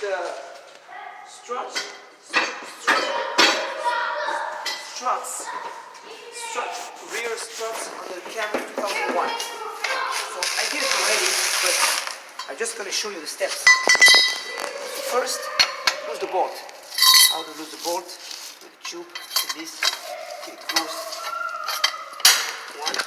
the struts, rear struts on the Camry 2001. So I did it already, but I'm just going to show you the steps. So first, lose the bolt. How to lose the bolt? With the tube, like this. It goes one.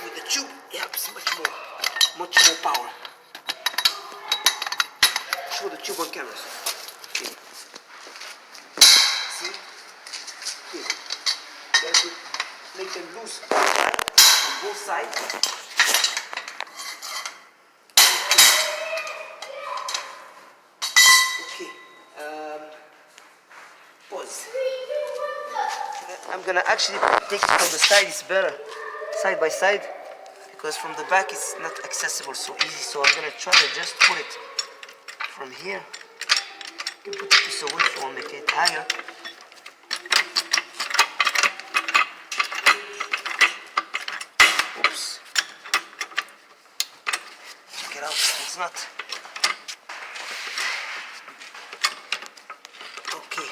With the tube, it helps much more power. Show the tube on camera. Okay. See? Okay. You have to make them loose on both sides. Okay. Pause. I'm gonna actually take it from the side. It's better side by side because from the back it's not accessible so easy. So I'm gonna try to just put it from here. You can put a piece of wood if you want to make it higher. Oops. Check it out. It's not. Okay.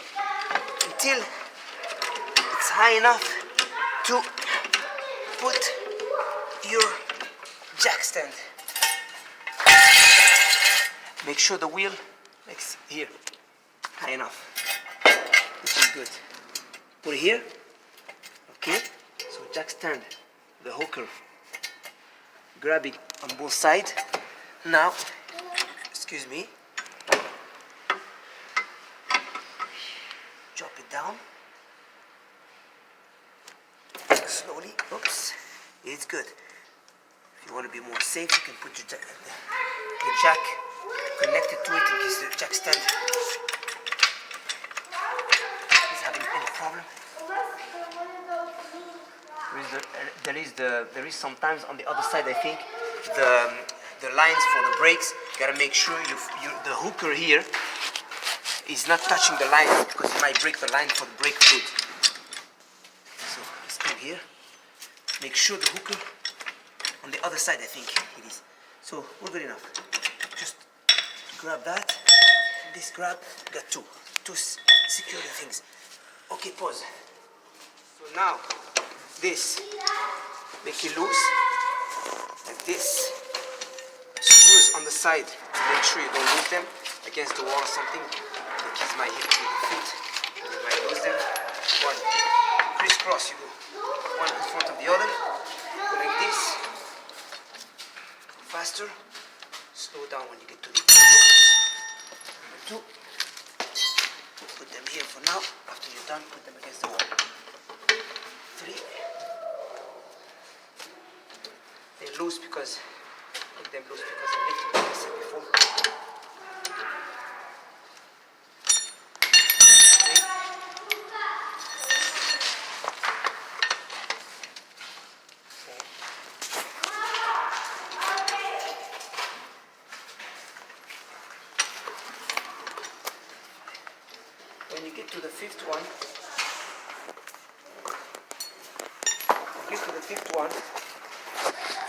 Until it's high enough to put your jack stand. Make sure the wheel makes here high enough, which is good. Put it here, okay? So jack stand, the hooker, grab it on both sides. Now, excuse me, drop it down slowly. Oops, it's good. If you want to be more safe, you can put your jack connected to it in case the jack stand is having any problem. There is sometimes on the other side, I think, the lines for the brakes. You gotta make sure the hooker here is not touching the line because it might break the line for the brake fluid. So let's come here. Make sure the hooker on the other side, I think it is. So we're good enough. Just grab that. This grab, got two secure the things. Okay, pause. So now this, make it loose like this. Screws on the side to make sure you don't lose them against the wall or something. The kids might hit with the feet, you might lose them. One, crisscross you go. One in front of the other. Go like this. Faster. Slow down when you get to the number two. Put them here for now. After you're done, put them against the wall. Three. They're loose because make them loose because I lifted them, I said before. When you get to the fifth one,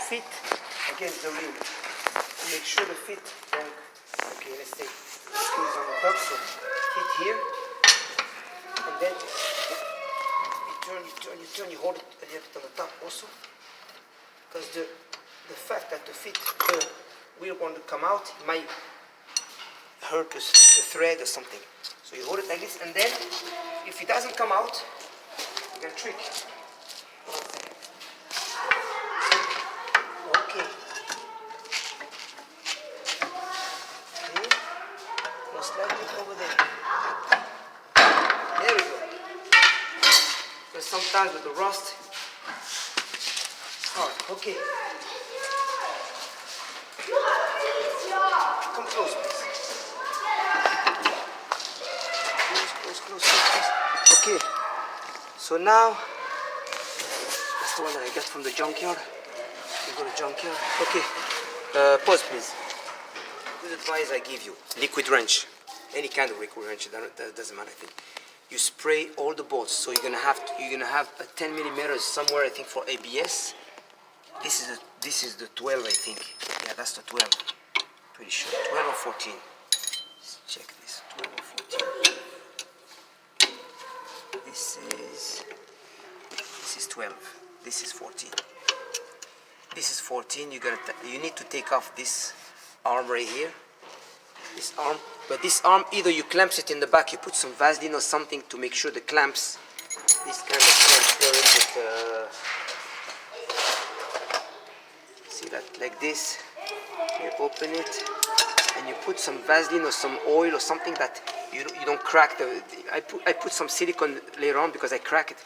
feet against the rim. Make sure the feet don't. Okay, let's say squeeze on the top, so feet here, and then you turn, you hold it a little bit on the top also, because the fact that the wheel want to come out, it might hurt the thread or something. So you hold it like this, and then if it doesn't come out, you can trick. Okay. Most likely over there. There we go. Because sometimes with the rust, it's hard. Okay. Come close, please. Close. Okay. So now, that's the one that I got from the junkyard. You go to junkyard. Okay. Pause, please. Good advice I give you. Liquid wrench. Any kind of liquid wrench. That doesn't matter. I think. You spray all the bolts. So you're gonna have a 10 millimeters somewhere. I think for ABS. This is the 12. I think. Yeah, that's the 12. Pretty sure 12 or 14. Let's check this. 12 or 14. This is 12. This is 14. This is 14. You need to take off this arm right here. This arm. But this arm, either you clamps it in the back, you put some Vaseline or something to make sure the clamps. This kind of transparent. See that like this. You open it and you put some Vaseline or some oil or something that you don't crack the. I put some silicone later on because I crack it.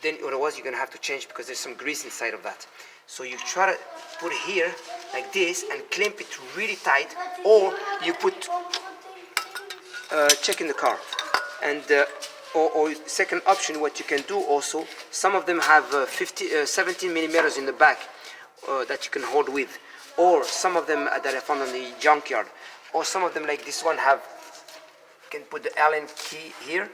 Then otherwise you're gonna have to change because there's some grease inside of that. So you try to put it here like this and clamp it really tight, or you put check in the car, and or second option, what you can do also, some of them have 17 millimeters in the back that you can hold with, or some of them that I found on the junkyard, or some of them like this one have, you can put the Allen key here.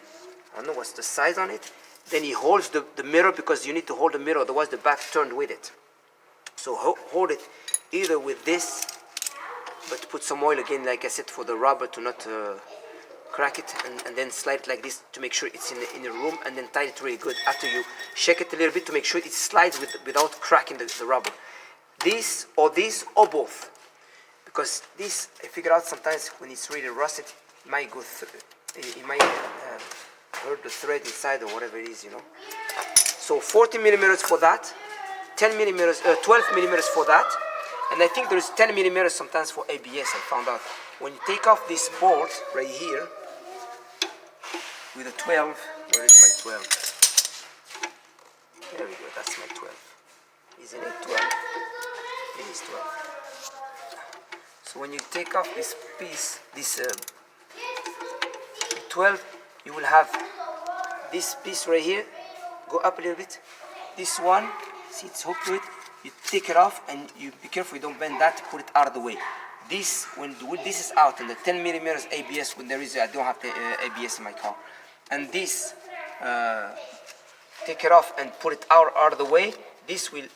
I don't know what's the size on it. Then he holds the mirror, because you need to hold the mirror, otherwise the back turned with it. So hold it either with this, but put some oil again, like I said, for the rubber to not crack it, and then slide it like this to make sure it's in the room, and then tie it really good. After you shake it a little bit to make sure it slides without cracking the rubber. This or both, because this, I figure out sometimes when it's really rusted, it might go it might hurt the thread inside or whatever it is, you know. So 40 millimeters for that, 10 millimeters, 12 millimeters for that, and I think there's 10 millimeters sometimes for ABS. I found out when you take off this bolt right here with a 12. Where is my 12? There we go. That's my 12. Isn't it 12? It is 12. So when you take off this piece, this 12, you will have this piece right here. Go up a little bit. This one, see, it's hooked to it. You take it off and you be careful you don't bend that to put it out of the way. This, when this is out, and the 10 millimeters ABS, when there is, I don't have the ABS in my car, and this, take it off and put it out of the way. This will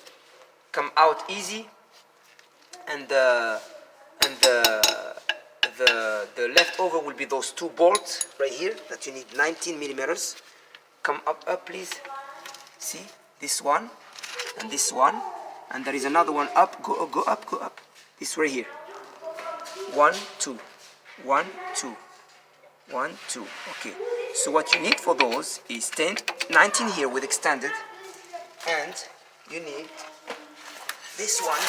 come out easy, and the leftover will be those two bolts right here that you need 19 millimeters. Come up please. See, this one and this one, and there is another one up. Go up. This right here. 1, 2, 1, 2, 1, 2. Okay. So what you need for those is 19 here with extended, and you need this one,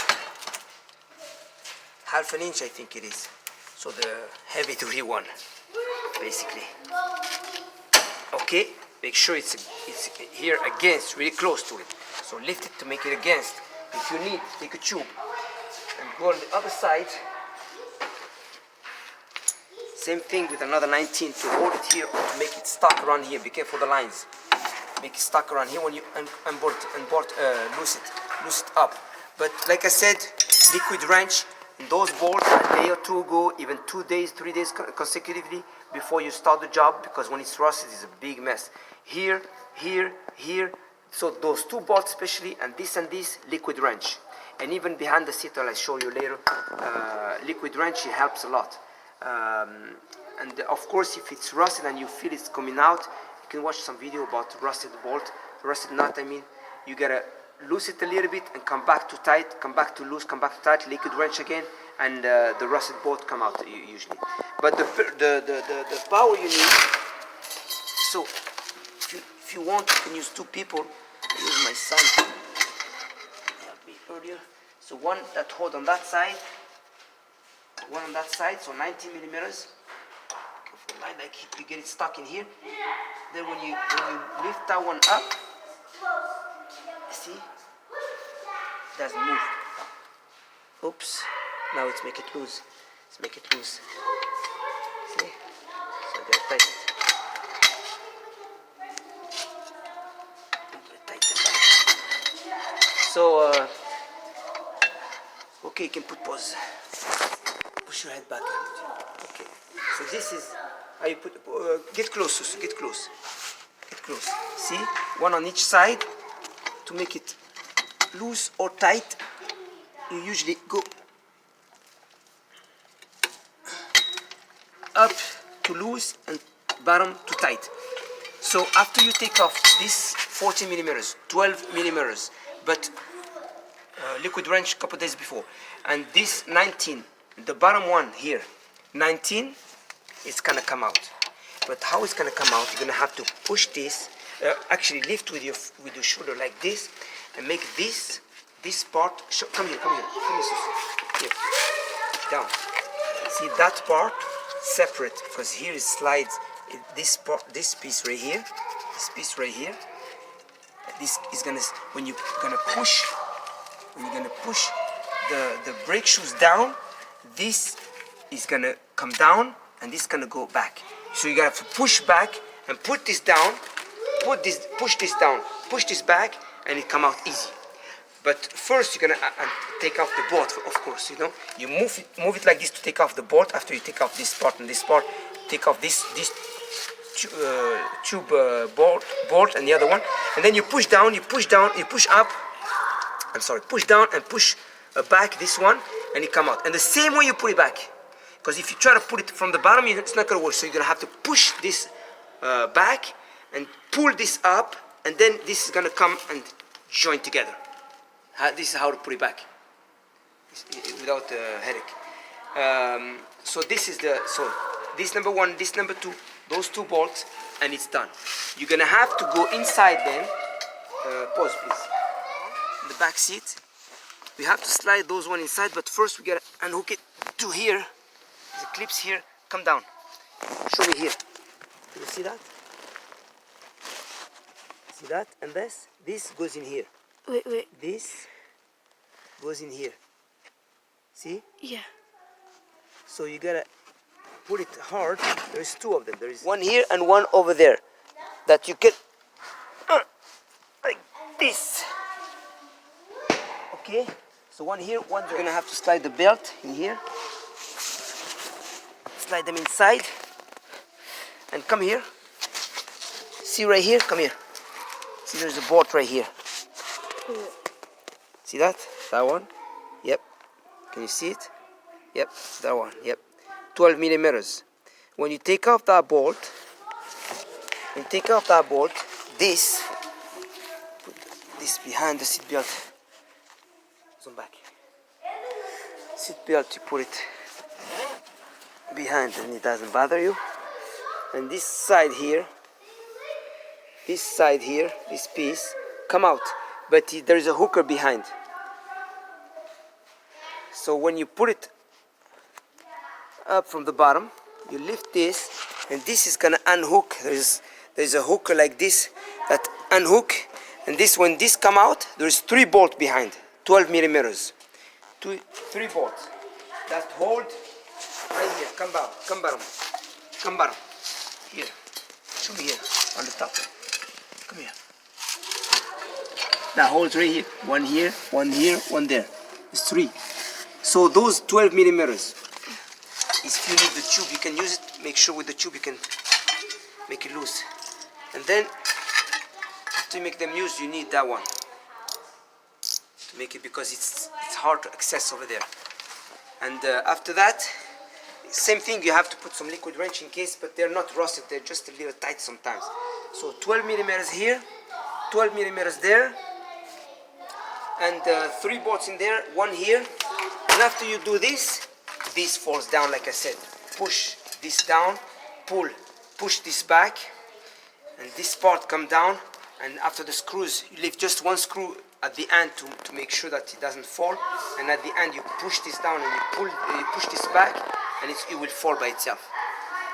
half an inch I think it is. So the heavy duty one, basically. Okay. Make sure it's here against, really close to it. So lift it to make it against. If you need, take a tube and go on the other side. Same thing with another 19 to hold it here or to make it stuck around here. Be careful the lines. Make it stuck around here when you loose it up. But like I said, liquid wrench in those bolts a day or two ago, even 2 days, 3 days consecutively before you start the job, because when it's rusted, it's a big mess. Here. So those two bolts especially, and this, liquid wrench. And even behind the seat, I'll show you later, liquid wrench, it helps a lot. And of course, if it's rusted and you feel it's coming out, you can watch some video about rusted bolt, rusted nut. I mean, you gotta loose it a little bit and come back to tight, come back to loose, come back to tight, liquid wrench again, and the rusted bolt come out usually. But the power you need. So if you want, you can use two people. I use my son. Help me earlier. So one that hold on that side. One on that side, so 19 millimeters. Careful, like you get it stuck in here. Then when you lift that one up, see, it doesn't move. Oops. Now let's make it loose. Let's make it loose. See? So I gotta tighten it. So okay, you can put pause. Push your head back. Okay. So this is how you put. Get close, Susu. Get close. Get close. See, one on each side. To make it loose or tight, you usually go up to loose and bottom to tight. So after you take off this 40 millimeters, 12 millimeters, but liquid wrench a couple days before, and this 19, the bottom one here, 19, it's gonna come out. But how it's gonna come out? You're gonna have to push this, actually lift with your shoulder like this, and make this part. Come here, sis. Here, down. See that part separate, because here it slides. This part, this piece right here, this is gonna, when you're gonna push the brake shoes down, this is gonna come down and this is gonna go back. So you gotta push back and put this down, push this down, push this back, and it come out easy. But first you're gonna take off the bolt, of course. You know, you move it like this to take off the bolt. After you take off this part and this part, take off this tube bolt and the other one, and then you push down, you push up. I'm sorry, push down and push back this one, and it come out. And the same way you put it back, because if you try to put it from the bottom, it's not gonna work. So you're gonna have to push this back and pull this up, and then this is gonna come and join together. This is how to put it back without headache. So this is this number one, this number two, those two bolts, and it's done. You're gonna have to go inside then. Pause, please. In the back seat, we have to slide those one inside, but first we gotta unhook it to here. The clips here. Come down. Show me here. Do you see that? See that? And this goes in here. Wait. This goes in here. See? Yeah. So you gotta put it hard. There's two of them. There is one here and one over there that you can like this. Okay? So one here, one you're gonna have to slide the belt in here. Slide them inside. And come here. See right here? Come here. See, there's a bolt right here. See that? That one? Yep. Can you see it? Yep, that one. Yep. 12 millimeters. When you take off that bolt, this, put this behind the seat belt. Zoom back. Seat belt, you put it behind and it doesn't bother you. And this side here, this piece, come out. But there is a hooker behind. So when you put it up from the bottom, you lift this, and this is gonna unhook. There's a hooker like this that unhook, and this, when this come out, there's 3 bolts behind, 12 millimeters, 3 bolts that hold right here. Come bottom, here. Show me here on the top. Come here. That holds right here. One here, one there. It's 3. So those 12 millimeters. If you need the tube, you can use it. Make sure with the tube you can make it loose. And then, after you make them loose, you need that one to make it, because it's hard to access over there. And after that, same thing. You have to put some liquid wrench in case, but they're not rusted. They're just a little tight sometimes. So 12 millimeters here, 12 millimeters there, and 3 bolts in there, 1 here. And after you do this falls down like I said. Push this down, push this back, and this part come down. And after the screws, you leave just 1 screw at the end to make sure that it doesn't fall. And at the end, you push this down and you push this back, and it will fall by itself.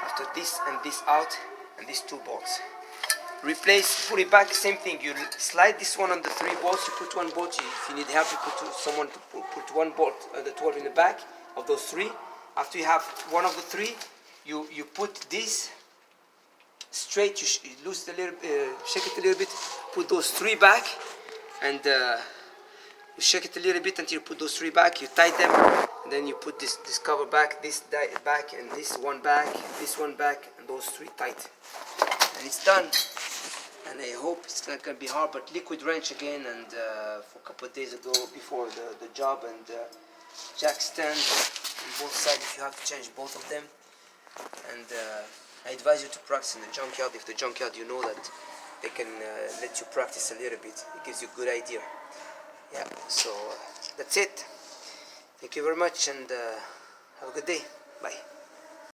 After this and this out, and these 2 bolts. Replace, put it back, same thing. You slide this one on the 3 bolts, you put 1 bolt. If you need help, you put someone to put 1 bolt, the 12 in the back of those 3. After you have one of the 3, you put this straight. You lose a little, shake it a little bit. Put those 3 back, and you shake it a little bit until you put those 3 back. You tie them, and then you put this cover back, this back, and this one back, and those 3 tight. And it's done. And I hope it's not going to be hard, but liquid wrench again, and for a couple of days ago before the job, and jack stand on both sides if you have to change both of them. and I advise you to practice in the junkyard. If the junkyard, you know that they can let you practice a little bit, it gives you a good idea. Yeah, so that's it. Thank you very much, and have a good day. Bye.